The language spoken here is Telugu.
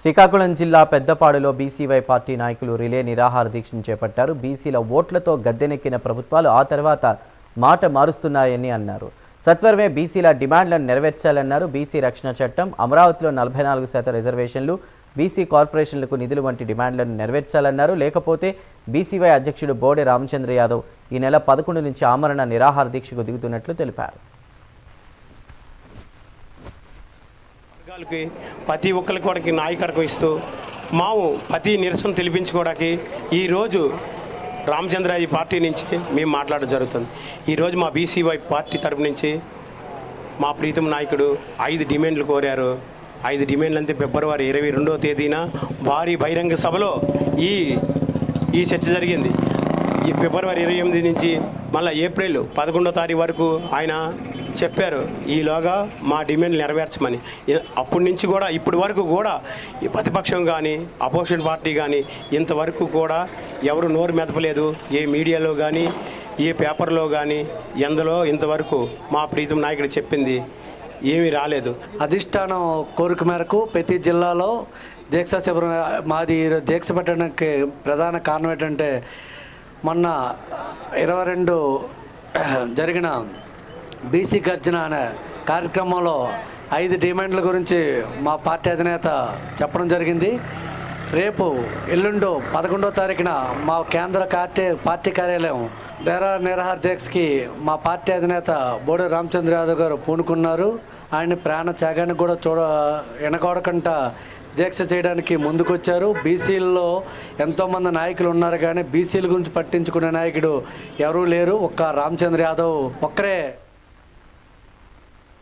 శ్రీకాకుళం జిల్లా పెద్దపాడులో బీసీవై పార్టీ నాయకులు రిలే నిరాహార దీక్షను చేపట్టారు. బీసీల ఓట్లతో గద్దెనెక్కిన ప్రభుత్వాలు ఆ తర్వాత మాట మారుస్తున్నాయని అన్నారు. సత్వరమే బీసీల డిమాండ్లను నెరవేర్చాలన్నారు. బీసీ రక్షణ చట్టం, అమరావతిలో 44% రిజర్వేషన్లు, బీసీ కార్పొరేషన్లకు నిధులు వంటి డిమాండ్లను నెరవేర్చాలన్నారు. లేకపోతే బీసీవై అధ్యక్షుడు బోడే రామచంద్ర యాదవ్ ఈ నెల 11 నుంచి ఆమరణ నిరాహార దీక్షకు దిగుతున్నట్లు తెలిపారు. ప్రతి ఒక్కరికి కూడా నాయకత్వం ఇస్తూ మావు ప్రతి నిరసన తెలిపించుకోవడానికి ఈరోజు రామచంద్రాజీ పార్టీ నుంచి మేము మాట్లాడడం జరుగుతుంది. ఈరోజు మా బీసీవై పార్టీ తరపు నుంచి మా ప్రీతం నాయకుడు 5 డిమాండ్లు కోరారు. 5 డిమాండ్లు అంతే ఫిబ్రవరి 22వ తేదీన భారీ బహిరంగ సభలో ఈ చర్చ జరిగింది. ఈ ఫిబ్రవరి 28 నుంచి మళ్ళీ ఏప్రిల్ 11వ తారీఖు వరకు ఆయన చెప్పారు ఈలోగా మా డిమాండ్లు నెరవేర్చమని. అప్పటి నుంచి కూడా ఇప్పటి వరకు కూడా ఈ ప్రతిపక్షం కానీ అపోజిషన్ పార్టీ కానీ ఇంతవరకు కూడా ఎవరు నోరు మెదపలేదు. ఏ మీడియాలో కానీ ఏ పేపర్లో కానీ ఎందులో ఇంతవరకు మా ప్రీతం నాయకుడు చెప్పింది ఏమీ రాలేదు. అధిష్టానం కోరిక మేరకు ప్రతి జిల్లాలో దీక్ష శిబిరం మాది దీక్ష పెట్టడానికి ప్రధాన కారణం ఏంటంటే మొన్న 22 జరిగిన బీసీ గర్జన అనే కార్యక్రమంలో 5 డిమాండ్ల గురించి మా పార్టీ అధినేత చెప్పడం జరిగింది. రేపు ఎల్లుండు 11వ తారీఖున మా కేంద్ర పార్టీ కార్యాలయం నిరాహార దీక్షకి మా పార్టీ అధినేత బోడే రామచంద్ర యాదవ్ గారు పూనుకున్నారు. ఆయన ప్రాణ త్యాగానికి కూడా వెనకాడకుండా దీక్ష చేయడానికి ముందుకొచ్చారు. బీసీల్లో ఎంతోమంది నాయకులు ఉన్నారు కానీ బీసీల గురించి పట్టించుకునే నాయకుడు ఎవరూ లేరు. ఒక్క రామచంద్ర యాదవ్ ఒక్కరే